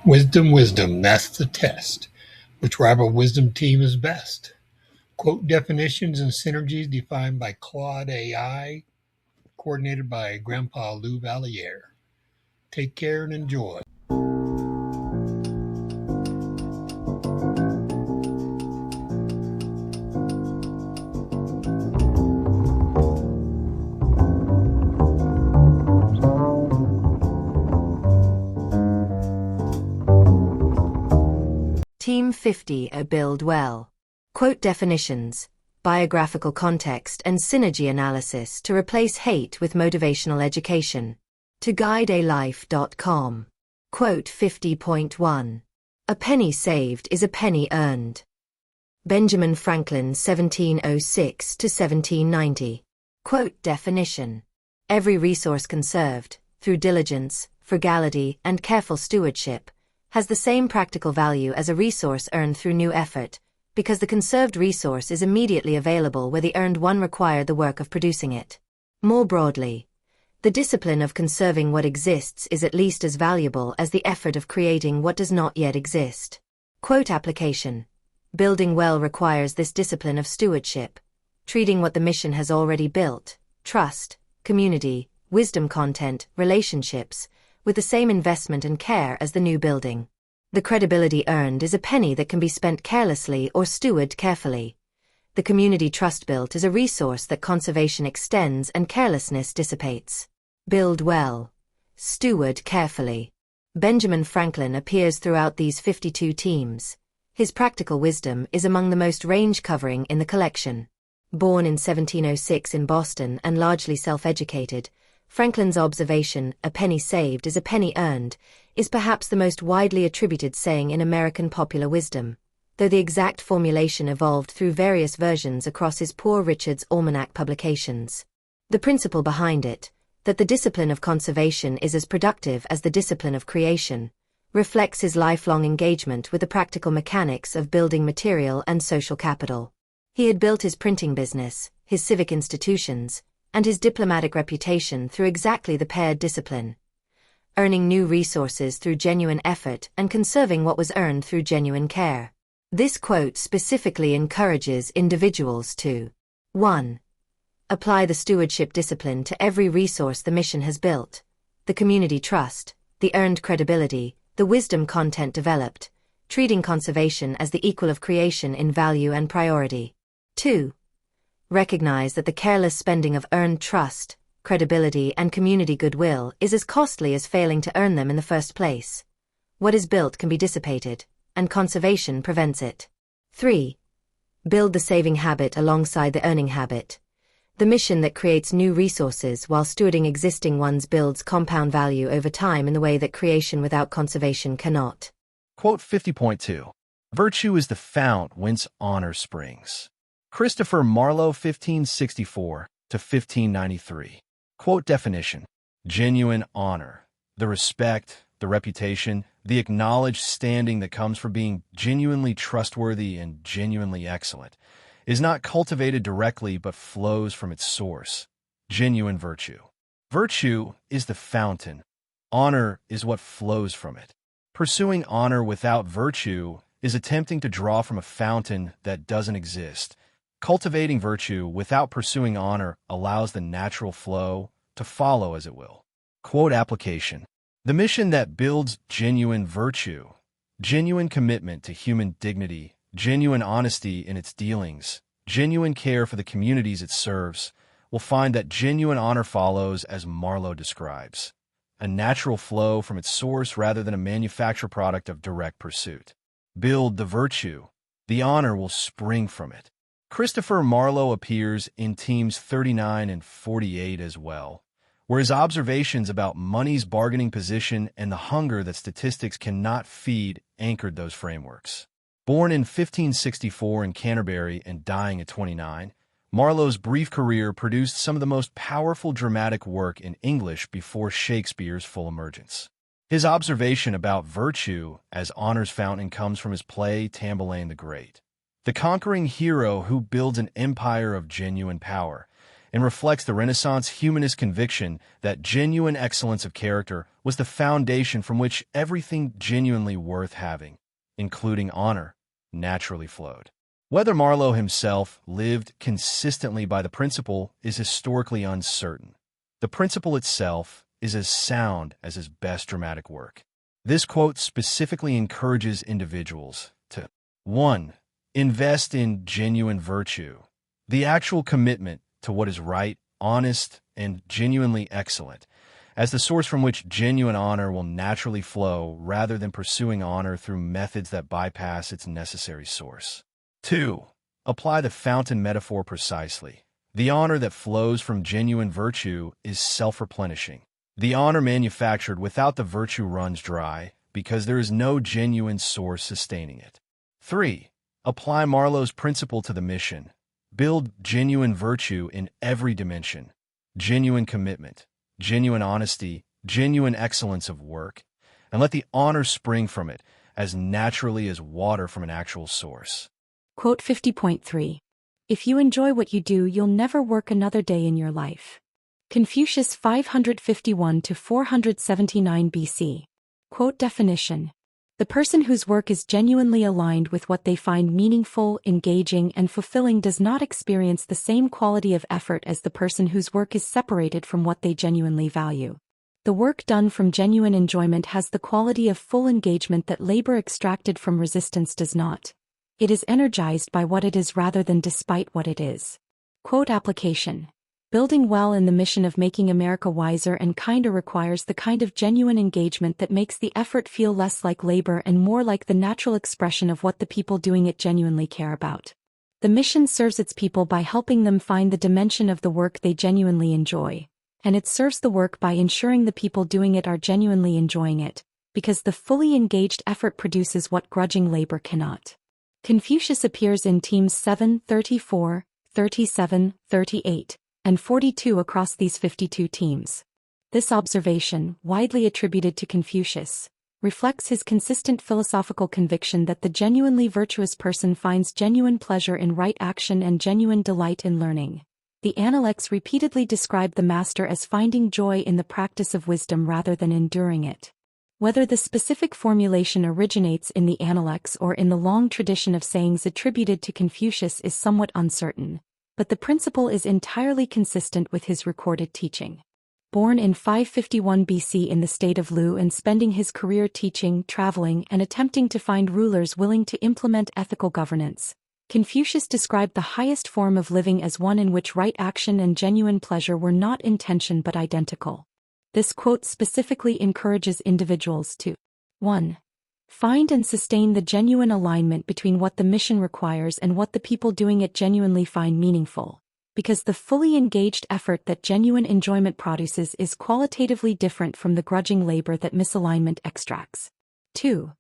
Wisdom, wisdom, that's the test. Which rival wisdom team is best? Quote definitions and synergies defined by Claude AI, coordinated by Grandpa Lou Valier. Take care and enjoy. Team 50 A Build Well. Quote definitions, biographical context and synergy analysis to replace hate with motivational education. To guidealife.com. Quote 50.1. A penny saved is a penny earned. Benjamin Franklin 1706 to 1790. Quote definition. Every resource conserved, through diligence, frugality, and careful stewardship, has the same practical value as a resource earned through new effort, because the conserved resource is immediately available where the earned one required the work of producing it. More broadly, the discipline of conserving what exists is at least as valuable as the effort of creating what does not yet exist. Quote application. Building well requires this discipline of stewardship, treating what the mission has already built, trust, community, wisdom content, relationships, with the same investment and care as the new building. The credibility earned is a penny that can be spent carelessly or stewarded carefully. The community trust built is a resource that conservation extends and carelessness dissipates. Build well. Steward carefully. Benjamin Franklin appears throughout these 52 teams. His practical wisdom is among the most range-covering in the collection. Born in 1706 in Boston and largely self-educated, Franklin's observation, "A penny saved is a penny earned," is perhaps the most widely attributed saying in American popular wisdom, though the exact formulation evolved through various versions across his Poor Richard's Almanac publications. The principle behind it, that the discipline of conservation is as productive as the discipline of creation, reflects his lifelong engagement with the practical mechanics of building material and social capital. He had built his printing business, his civic institutions, and his diplomatic reputation through exactly the paired discipline, earning new resources through genuine effort and conserving what was earned through genuine care. This quote specifically encourages individuals to 1. Apply the stewardship discipline to every resource the mission has built, the community trust, the earned credibility, the wisdom content developed, treating conservation as the equal of creation in value and priority. 2. Recognize that the careless spending of earned trust, credibility, and community goodwill is as costly as failing to earn them in the first place. What is built can be dissipated, and conservation prevents it. 3. Build the saving habit alongside the earning habit. The mission that creates new resources while stewarding existing ones builds compound value over time in the way that creation without conservation cannot. Quote 50.2. Virtue is the fount whence honor springs. Christopher Marlowe 1564 to 1593. Quote definition. Genuine honor. The respect, the reputation, the acknowledged standing that comes from being genuinely trustworthy and genuinely excellent is not cultivated directly but flows from its source. Genuine virtue. Virtue is the fountain. Honor is what flows from it. Pursuing honor without virtue is attempting to draw from a fountain that doesn't exist. Cultivating virtue without pursuing honor allows the natural flow to follow as it will. Quote application. The mission that builds genuine virtue, genuine commitment to human dignity, genuine honesty in its dealings, genuine care for the communities it serves, will find that genuine honor follows as Marlowe describes, a natural flow from its source rather than a manufactured product of direct pursuit. Build the virtue. The honor will spring from it. Christopher Marlowe appears in teams 39 and 48 as well, where his observations about money's bargaining position and the hunger that statistics cannot feed anchored those frameworks. Born in 1564 in Canterbury and dying at 29, Marlowe's brief career produced some of the most powerful dramatic work in English before Shakespeare's full emergence. His observation about virtue as honor's fountain comes from his play Tamburlaine the Great. The conquering hero who builds an empire of genuine power and reflects the Renaissance humanist conviction that genuine excellence of character was the foundation from which everything genuinely worth having, including honor, naturally flowed. Whether Marlowe himself lived consistently by the principle is historically uncertain. The principle itself is as sound as his best dramatic work. This quote specifically encourages individuals to 1. Invest in genuine virtue, the actual commitment to what is right, honest, and genuinely excellent, as the source from which genuine honor will naturally flow rather than pursuing honor through methods that bypass its necessary source. 2. Apply the fountain metaphor precisely. The honor that flows from genuine virtue is self-replenishing. The honor manufactured without the virtue runs dry because there is no genuine source sustaining it. 3. Apply Marlowe's principle to the mission. Build genuine virtue in every dimension. Genuine commitment, genuine honesty, genuine excellence of work, and let the honor spring from it as naturally as water from an actual source. Quote 50.3. If you enjoy what you do, you'll never work another day in your life. Confucius 551 to 479 BC. Quote definition. The person whose work is genuinely aligned with what they find meaningful, engaging, and fulfilling does not experience the same quality of effort as the person whose work is separated from what they genuinely value. The work done from genuine enjoyment has the quality of full engagement that labor extracted from resistance does not. It is energized by what it is rather than despite what it is. Quote application. Building well in the mission of making America wiser and kinder requires the kind of genuine engagement that makes the effort feel less like labor and more like the natural expression of what the people doing it genuinely care about. The mission serves its people by helping them find the dimension of the work they genuinely enjoy, and it serves the work by ensuring the people doing it are genuinely enjoying it, because the fully engaged effort produces what grudging labor cannot. Confucius appears in Teams 7, 34, 37, 38, and 42 across these 52 teams. This observation, widely attributed to Confucius, reflects his consistent philosophical conviction that the genuinely virtuous person finds genuine pleasure in right action and genuine delight in learning. The Analects repeatedly describe the master as finding joy in the practice of wisdom rather than enduring it. Whether the specific formulation originates in the Analects or in the long tradition of sayings attributed to Confucius is somewhat uncertain, but the principle is entirely consistent with his recorded teaching. Born in 551 BC in the state of Lu and spending his career teaching, traveling, and attempting to find rulers willing to implement ethical governance, Confucius described the highest form of living as one in which right action and genuine pleasure were not in tension but identical. This quote specifically encourages individuals to 1. Find and sustain the genuine alignment between what the mission requires and what the people doing it genuinely find meaningful, because the fully engaged effort that genuine enjoyment produces is qualitatively different from the grudging labor that misalignment extracts. 2.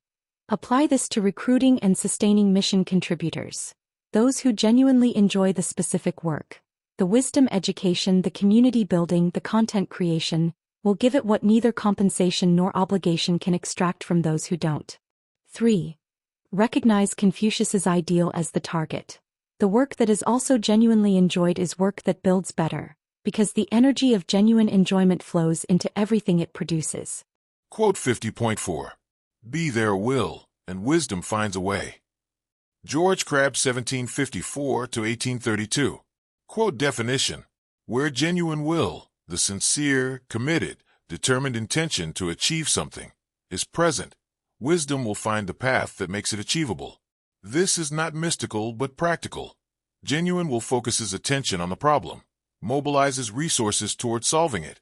Apply this to recruiting and sustaining mission contributors, those who genuinely enjoy the specific work. The wisdom education, the community building, the content creation will give it what neither compensation nor obligation can extract from those who don't. 3. Recognize Confucius's ideal as the target. The work that is also genuinely enjoyed is work that builds better, because the energy of genuine enjoyment flows into everything it produces. Quote 50.4. Be their will, and wisdom finds a way. George Crabbe 1754 to 1832. Quote definition. Where genuine will, the sincere, committed, determined intention to achieve something, is present, wisdom will find the path that makes it achievable. This is not mystical but practical. Genuine will focuses attention on the problem, mobilizes resources toward solving it,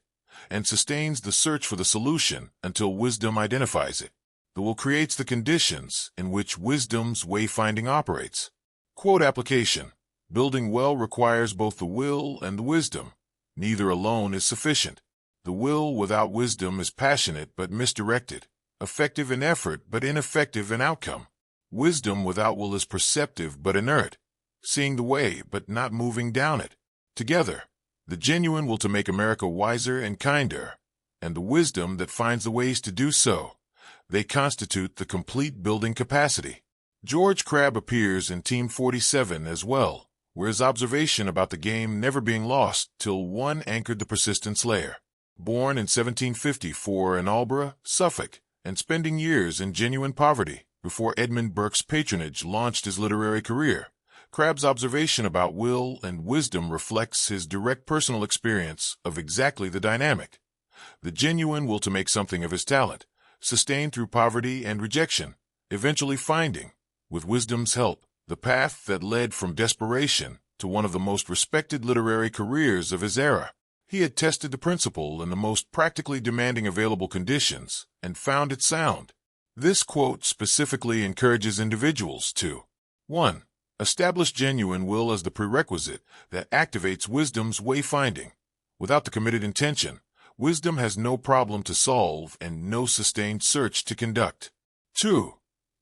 and sustains the search for the solution until wisdom identifies it. The will creates the conditions in which wisdom's wayfinding operates. Quote application. Building well requires both the will and the wisdom. Neither alone is sufficient. The will without wisdom is passionate but misdirected, effective in effort but ineffective in outcome. Wisdom without will is perceptive but inert, seeing the way but not moving down it. Together, the genuine will to make America wiser and kinder, and the wisdom that finds the ways to do so, they constitute the complete building capacity. George Crabbe appears in Team 47 as well, where his observation about the game never being lost till one anchored the persistent slayer. Born in 1754 in Aldborough, Suffolk, and spending years in genuine poverty before Edmund Burke's patronage launched his literary career, Crabbe's observation about will and wisdom reflects his direct personal experience of exactly the dynamic. The genuine will to make something of his talent, sustained through poverty and rejection, eventually finding, with wisdom's help, the path that led from desperation to one of the most respected literary careers of his era. He had tested the principle in the most practically demanding available conditions and found it sound. This quote specifically encourages individuals to 1. Establish genuine will as the prerequisite that activates wisdom's wayfinding. Without the committed intention, wisdom has no problem to solve and no sustained search to conduct. 2.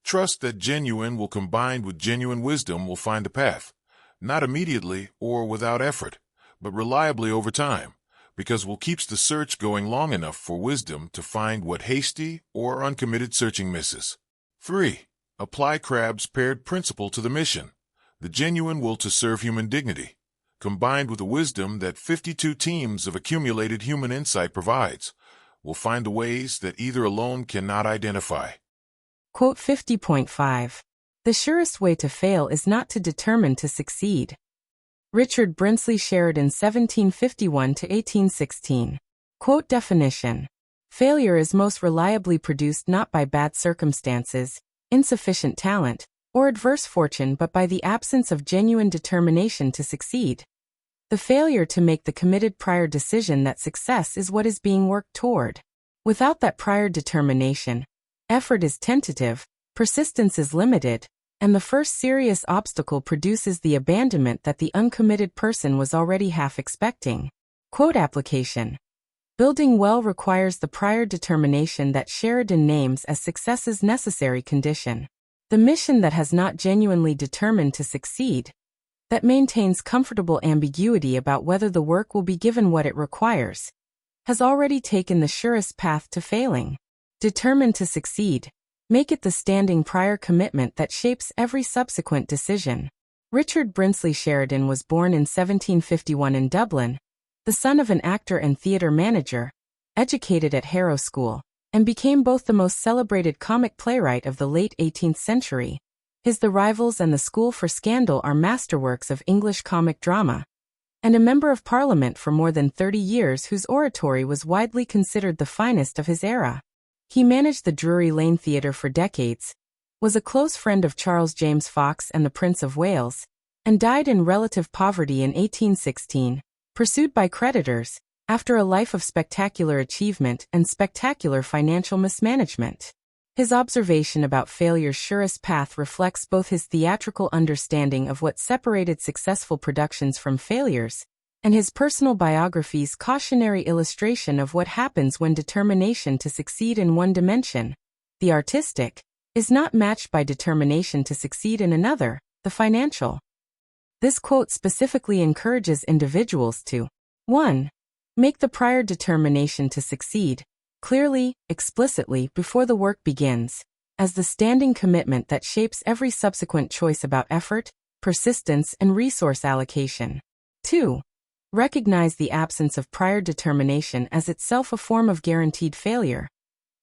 Trust that genuine will combined with genuine wisdom will find the path, not immediately or without effort, but reliably over time, because will keeps the search going long enough for wisdom to find what hasty or uncommitted searching misses. 3. Apply Crabbe's paired principle to the mission, the genuine will to serve human dignity, combined with the wisdom that 52 teams of accumulated human insight provides, will find the ways that either alone cannot identify. Quote 50.5. The surest way to fail is not to determine to succeed. Richard Brinsley Sheridan 1751–1816. Quote definition. Failure is most reliably produced not by bad circumstances, insufficient talent, or adverse fortune but by the absence of genuine determination to succeed. The failure to make the committed prior decision that success is what is being worked toward. Without that prior determination, effort is tentative, persistence is limited, and the first serious obstacle produces the abandonment that the uncommitted person was already half expecting. Quote application. Building well requires the prior determination that Sheridan names as success's necessary condition. The mission that has not genuinely determined to succeed, that maintains comfortable ambiguity about whether the work will be given what it requires, has already taken the surest path to failing. Determined to succeed, make it the standing prior commitment that shapes every subsequent decision. Richard Brinsley Sheridan was born in 1751 in Dublin, the son of an actor and theatre manager, educated at Harrow School, and became both the most celebrated comic playwright of the late 18th century. His The Rivals and The School for Scandal are masterworks of English comic drama, and a member of Parliament for more than 30 years whose oratory was widely considered the finest of his era. He managed the Drury Lane Theatre for decades, was a close friend of Charles James Fox and the Prince of Wales, and died in relative poverty in 1816, pursued by creditors, after a life of spectacular achievement and spectacular financial mismanagement. His observation about failure's surest path reflects both his theatrical understanding of what separated successful productions from failures, and his personal biography's cautionary illustration of what happens when determination to succeed in one dimension, the artistic, is not matched by determination to succeed in another, the financial. This quote specifically encourages individuals to 1. Make the prior determination to succeed, clearly, explicitly, before the work begins, as the standing commitment that shapes every subsequent choice about effort, persistence, and resource allocation. 2. Recognize the absence of prior determination as itself a form of guaranteed failure.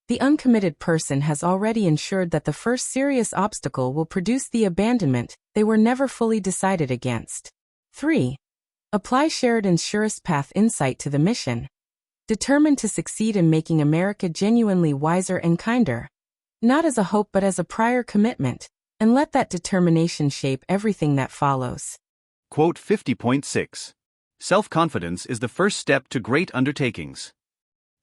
The uncommitted person has already ensured that the first serious obstacle will produce the abandonment they were never fully decided against. 3. Apply Sheridan's surest path insight to the mission. Determined to succeed in making America genuinely wiser and kinder. Not as a hope but as a prior commitment, and let that determination shape everything that follows. Quote 50.6. Self-confidence is the first step to great undertakings.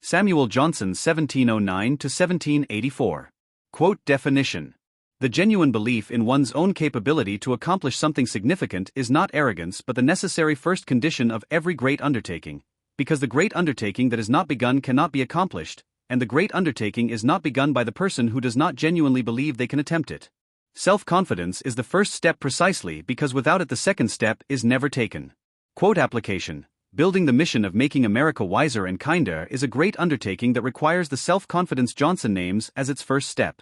Samuel Johnson 1709–1784. Quote definition. The genuine belief in one's own capability to accomplish something significant is not arrogance but the necessary first condition of every great undertaking, because the great undertaking that is not begun cannot be accomplished, and the great undertaking is not begun by the person who does not genuinely believe they can attempt it. Self-confidence is the first step precisely because without it the second step is never taken. Quote application. Building the mission of making America wiser and kinder is a great undertaking that requires the self-confidence Johnson names as its first step.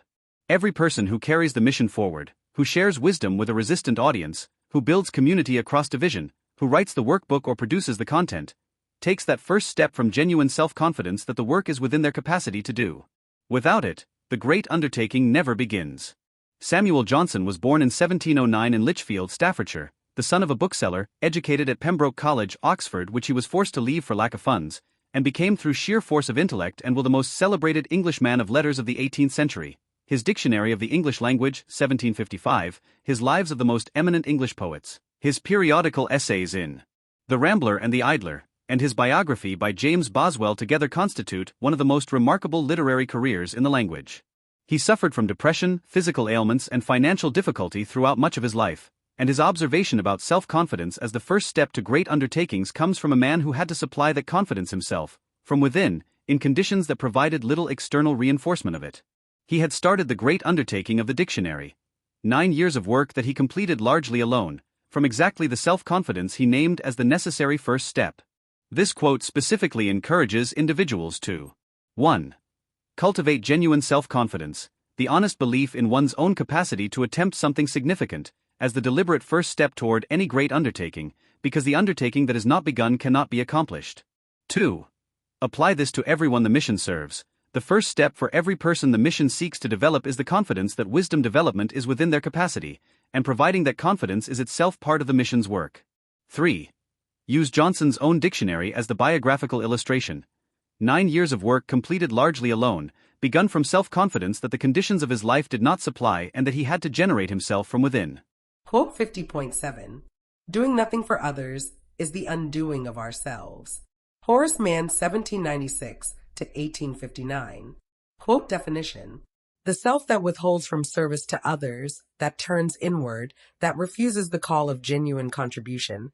Every person who carries the mission forward, who shares wisdom with a resistant audience, who builds community across division, who writes the workbook or produces the content, takes that first step from genuine self-confidence that the work is within their capacity to do. Without it, the great undertaking never begins. Samuel Johnson was born in 1709 in Lichfield, Staffordshire, the son of a bookseller, educated at Pembroke College, Oxford, which he was forced to leave for lack of funds, and became through sheer force of intellect and will the most celebrated English man of letters of the 18th century. His Dictionary of the English Language, 1755, his Lives of the most eminent English poets, his periodical essays in The Rambler and the Idler, and his biography by James Boswell together constitute one of the most remarkable literary careers in the language. He suffered from depression, physical ailments, and financial difficulty throughout much of his life, and his observation about self-confidence as the first step to great undertakings comes from a man who had to supply that confidence himself, from within, in conditions that provided little external reinforcement of it. He had started the great undertaking of the dictionary. 9 years of work that he completed largely alone, from exactly the self-confidence he named as the necessary first step. This quote specifically encourages individuals to 1. Cultivate genuine self-confidence, the honest belief in one's own capacity to attempt something significant, as the deliberate first step toward any great undertaking, because the undertaking that is not begun cannot be accomplished. 2. Apply this to everyone the mission serves. The first step for every person the mission seeks to develop is the confidence that wisdom development is within their capacity, and providing that confidence is itself part of the mission's work. 3. Use Johnson's own dictionary as the biographical illustration. 9 years of work completed largely alone, begun from self-confidence that the conditions of his life did not supply and that he had to generate himself from within. Quote 50.7. Doing nothing for others is the undoing of ourselves. Horace Mann, 1796 to 1859. Quote definition. The self that withholds from service to others, that turns inward, that refuses the call of genuine contribution,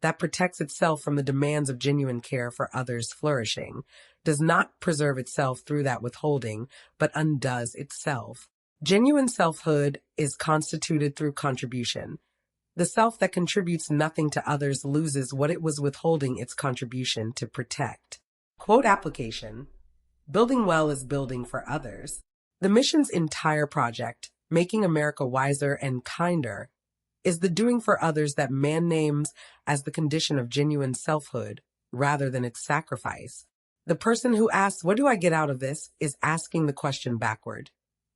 that protects itself from the demands of genuine care for others' flourishing, does not preserve itself through that withholding, but undoes itself. Genuine selfhood is constituted through contribution. The self that contributes nothing to others loses what it was withholding its contribution to protect. Quote application. Building well is building for others. The mission's entire project, making America wiser and kinder, is the doing for others that man names as the condition of genuine selfhood, rather than its sacrifice. The person who asks, "What do I get out of this?" is asking the question backward.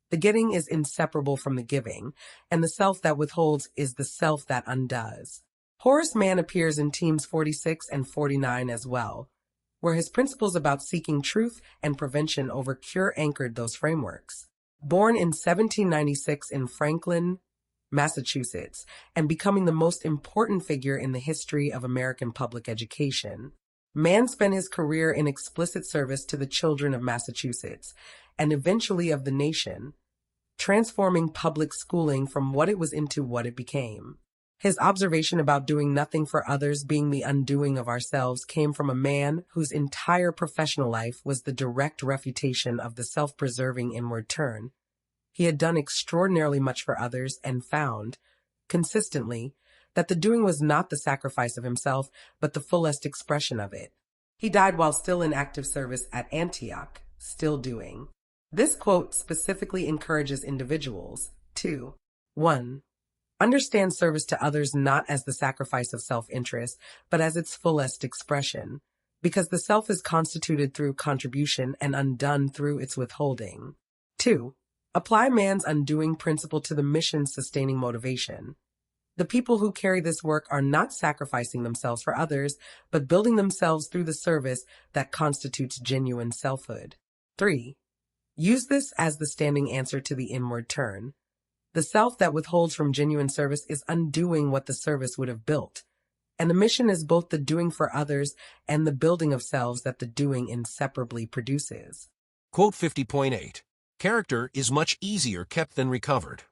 The getting is inseparable from the giving, and the self that withholds is the self that undoes. Horace Mann appears in Teams 46 and 49 as well, where his principles about seeking truth and prevention over cure anchored those frameworks. Born in 1796 in Franklin, Massachusetts, and becoming the most important figure in the history of American public education, Mann spent his career in explicit service to the children of Massachusetts, and eventually of the nation, transforming public schooling from what it was into what it became. His observation about doing nothing for others being the undoing of ourselves came from a man whose entire professional life was the direct refutation of the self-preserving inward turn. He had done extraordinarily much for others and found, consistently, that the doing was not the sacrifice of himself, but the fullest expression of it. He died while still in active service at Antioch, still doing. This quote specifically encourages individuals to 1. Understand service to others not as the sacrifice of self-interest, but as its fullest expression, because the self is constituted through contribution and undone through its withholding. 2. Apply man's undoing principle to the mission's sustaining motivation. The people who carry this work are not sacrificing themselves for others, but building themselves through the service that constitutes genuine selfhood. 3. Use this as the standing answer to the inward turn. The self that withholds from genuine service is undoing what the service would have built, and the mission is both the doing for others and the building of selves that the doing inseparably produces. Quote 50.8. Character is much easier kept than recovered.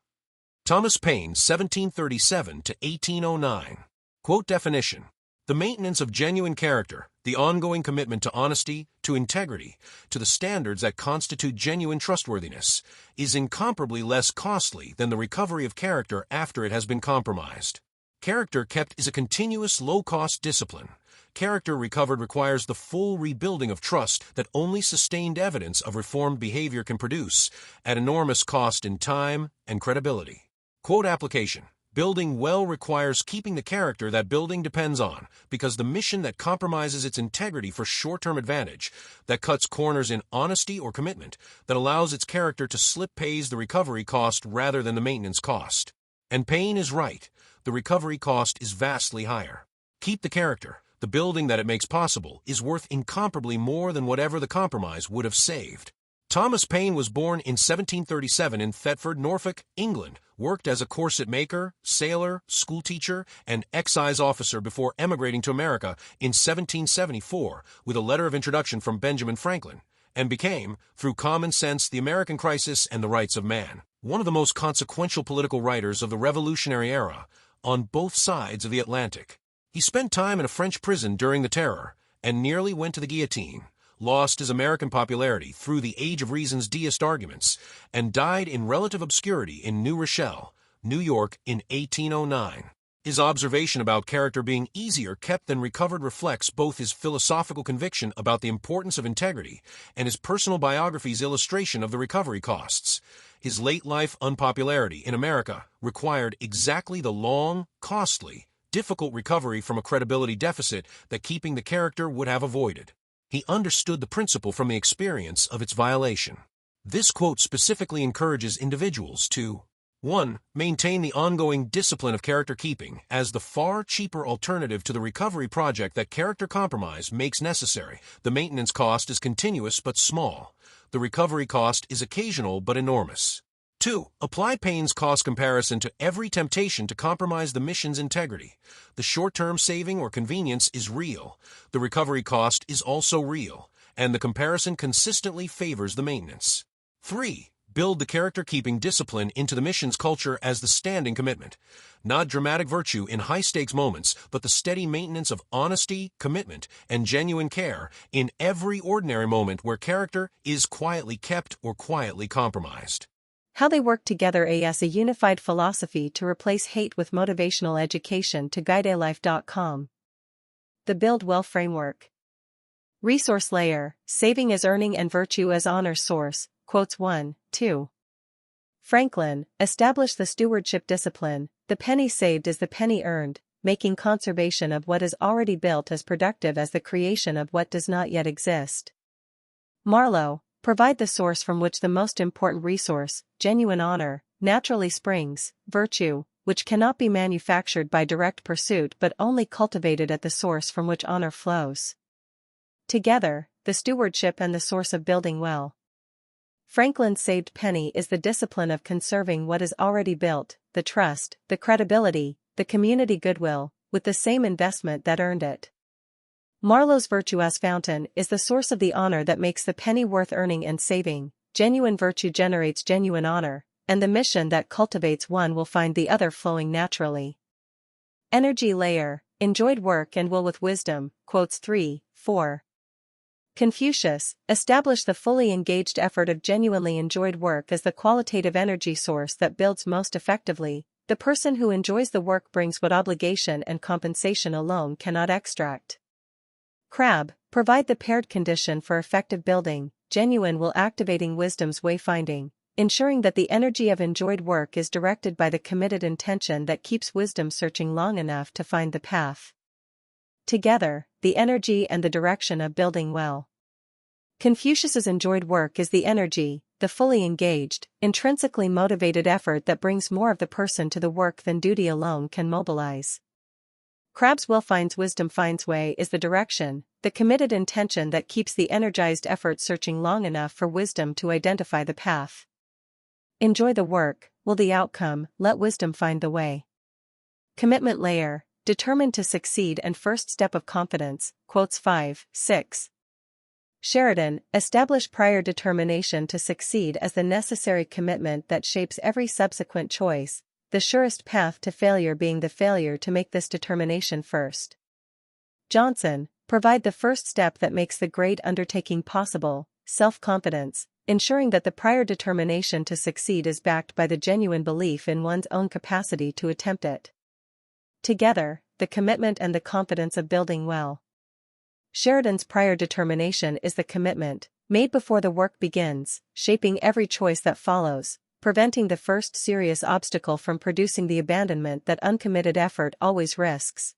Thomas Paine, 1737 to 1809. Quote definition. The maintenance of genuine character, the ongoing commitment to honesty, to integrity, to the standards that constitute genuine trustworthiness, is incomparably less costly than the recovery of character after it has been compromised. Character kept is a continuous low-cost discipline. Character recovered requires the full rebuilding of trust that only sustained evidence of reformed behavior can produce, at enormous cost in time and credibility. Quote application. Building well requires keeping the character that building depends on, because the mission that compromises its integrity for short-term advantage, that cuts corners in honesty or commitment, that allows its character to slip pays the recovery cost rather than the maintenance cost. And Payne is right. The recovery cost is vastly higher. Keep the character. The building that it makes possible is worth incomparably more than whatever the compromise would have saved. Thomas Paine was born in 1737 in Thetford, Norfolk, England, worked as a corset maker, sailor, schoolteacher, and excise officer before emigrating to America in 1774 with a letter of introduction from Benjamin Franklin, and became, through Common Sense, The American Crisis, and the Rights of Man, one of the most consequential political writers of the Revolutionary era on both sides of the Atlantic. He spent time in a French prison during the Terror and nearly went to the guillotine, lost his American popularity through the Age of Reason's deist arguments, and died in relative obscurity in New Rochelle, New York in 1809. His observation about character being easier kept than recovered reflects both his philosophical conviction about the importance of integrity and his personal biography's illustration of the recovery costs. His late-life unpopularity in America required exactly the long, costly, difficult recovery from a credibility deficit that keeping the character would have avoided. He understood the principle from the experience of its violation. This quote specifically encourages individuals to 1. Maintain the ongoing discipline of character keeping as the far cheaper alternative to the recovery project that character compromise makes necessary. The maintenance cost is continuous but small. The recovery cost is occasional but enormous. 2. Apply Payne's cost comparison to every temptation to compromise the mission's integrity. The short-term saving or convenience is real. The recovery cost is also real, and the comparison consistently favors the maintenance. 3. Build the character-keeping discipline into the mission's culture as the standing commitment. Not dramatic virtue in high-stakes moments, but the steady maintenance of honesty, commitment, and genuine care in every ordinary moment where character is quietly kept or quietly compromised. How they work together as a unified philosophy to replace hate with motivational education to guidealife.com. The Build Well Framework. Resource layer, saving as earning and virtue as honor source, quotes 1, 2. Franklin, established the stewardship discipline, the penny saved is the penny earned, making conservation of what is already built as productive as the creation of what does not yet exist. Marlowe, provide the source from which the most important resource, genuine honor, naturally springs, virtue, which cannot be manufactured by direct pursuit but only cultivated at the source from which honor flows. Together, the stewardship and the source of building well. Franklin's saved penny is the discipline of conserving what is already built, the trust, the credibility, the community goodwill, with the same investment that earned it. Marlowe's virtue as fountain is the source of the honor that makes the penny worth earning and saving. Genuine virtue generates genuine honor, and the mission that cultivates one will find the other flowing naturally. Energy layer, enjoyed work and will with wisdom, quotes 3, 4. Confucius, established the fully engaged effort of genuinely enjoyed work as the qualitative energy source that builds most effectively. The person who enjoys the work brings what obligation and compensation alone cannot extract. Crabbe, provide the paired condition for effective building, genuine will activating wisdom's wayfinding, ensuring that the energy of enjoyed work is directed by the committed intention that keeps wisdom searching long enough to find the path. Together, the energy and the direction of building well. Confucius's enjoyed work is the energy, the fully engaged, intrinsically motivated effort that brings more of the person to the work than duty alone can mobilize. Crabbe's will finds wisdom finds way is the direction, the committed intention that keeps the energized effort searching long enough for wisdom to identify the path. Enjoy the work, will the outcome, let wisdom find the way. Commitment layer, determined to succeed and first step of confidence, quotes 5, 6. Sheridan, establish prior determination to succeed as the necessary commitment that shapes every subsequent choice, the surest path to failure being the failure to make this determination first. Johnson, provide the first step that makes the great undertaking possible, self-confidence, ensuring that the prior determination to succeed is backed by the genuine belief in one's own capacity to attempt it. Together, the commitment and the confidence of building well. Sheridan's prior determination is the commitment, made before the work begins, shaping every choice that follows, preventing the first serious obstacle from producing the abandonment that uncommitted effort always risks.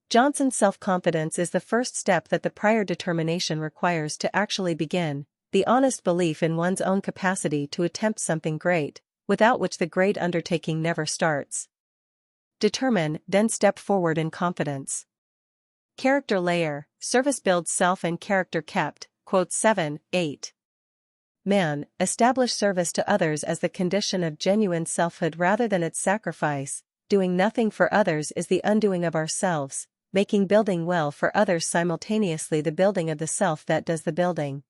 Johnson's self-confidence is the first step that the prior determination requires to actually begin, the honest belief in one's own capacity to attempt something great, without which the great undertaking never starts. Determine, then step forward in confidence. Character layer, service builds self and character kept, quote 7, 8. Man, establish service to others as the condition of genuine selfhood rather than its sacrifice. Doing nothing for others is the undoing of ourselves, making building well for others simultaneously the building of the self that does the building.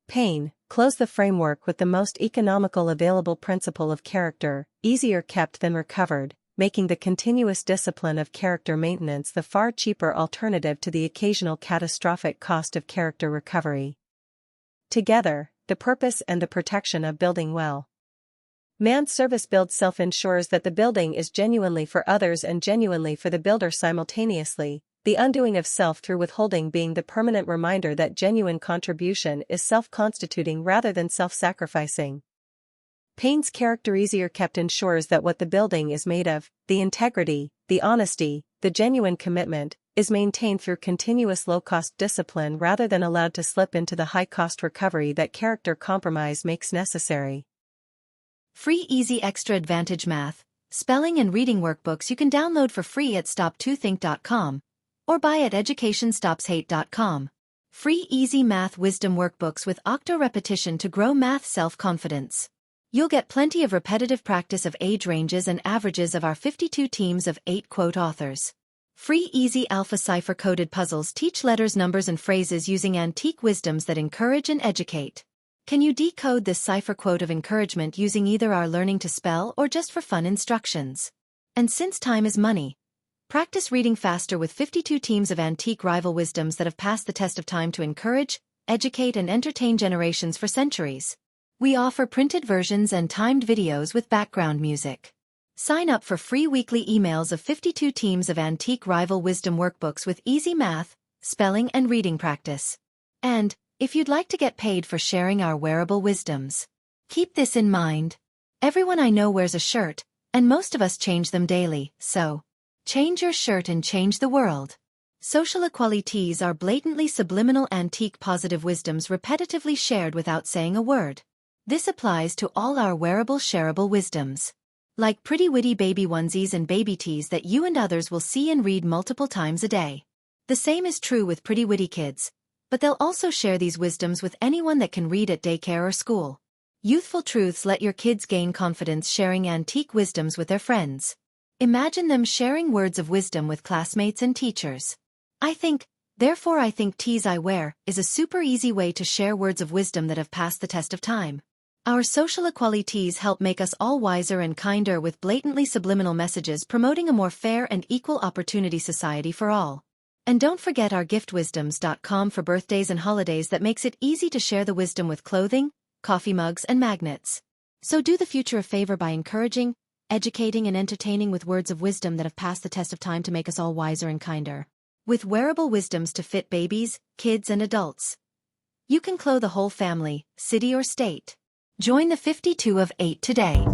Pain, close the framework with the most economical available principle of character, easier kept than recovered, making the continuous discipline of character maintenance the far cheaper alternative to the occasional catastrophic cost of character recovery. Together, the purpose and the protection of building well. Man's service builds self ensures that the building is genuinely for others and genuinely for the builder simultaneously, the undoing of self through withholding being the permanent reminder that genuine contribution is self-constituting rather than self-sacrificing. Pain's character easier kept ensures that what the building is made of, the integrity, the honesty, the genuine commitment, is maintained through continuous low-cost discipline rather than allowed to slip into the high-cost recovery that character compromise makes necessary. Free easy extra advantage math, spelling and reading workbooks you can download for free at stop2think.com or buy at educationstopshate.com. Free easy math wisdom workbooks with octo repetition to grow math self-confidence. You'll get plenty of repetitive practice of age ranges and averages of our 52 teams of 8 quote authors. Free easy alpha cipher-coded puzzles teach letters, numbers and phrases using antique wisdoms that encourage and educate. Can you decode this cipher quote of encouragement using either our learning to spell or just for fun instructions? And since time is money, practice reading faster with 52 teams of antique rival wisdoms that have passed the test of time to encourage, educate and entertain generations for centuries. We offer printed versions and timed videos with background music. Sign up for free weekly emails of 52 teams of antique rival wisdom workbooks with easy math, spelling and reading practice. And, if you'd like to get paid for sharing our wearable wisdoms, keep this in mind. Everyone I know wears a shirt, and most of us change them daily, so change your shirt and change the world. Social equalities are blatantly subliminal antique positive wisdoms repetitively shared without saying a word. This applies to all our wearable shareable wisdoms. Like pretty witty baby onesies and baby tees that you and others will see and read multiple times a day. The same is true with pretty witty kids, but they'll also share these wisdoms with anyone that can read at daycare or school. Youthful truths let your kids gain confidence sharing antique wisdoms with their friends. Imagine them sharing words of wisdom with classmates and teachers. Therefore I think tees I wear is a super easy way to share words of wisdom that have passed the test of time. Our social equalities help make us all wiser and kinder with blatantly subliminal messages promoting a more fair and equal opportunity society for all. And don't forget our giftwisdoms.com for birthdays and holidays that makes it easy to share the wisdom with clothing, coffee mugs and magnets. So do the future a favor by encouraging, educating and entertaining with words of wisdom that have passed the test of time to make us all wiser and kinder. With wearable wisdoms to fit babies, kids and adults. You can clothe a whole family, city or state. Join the 52 of 8 today.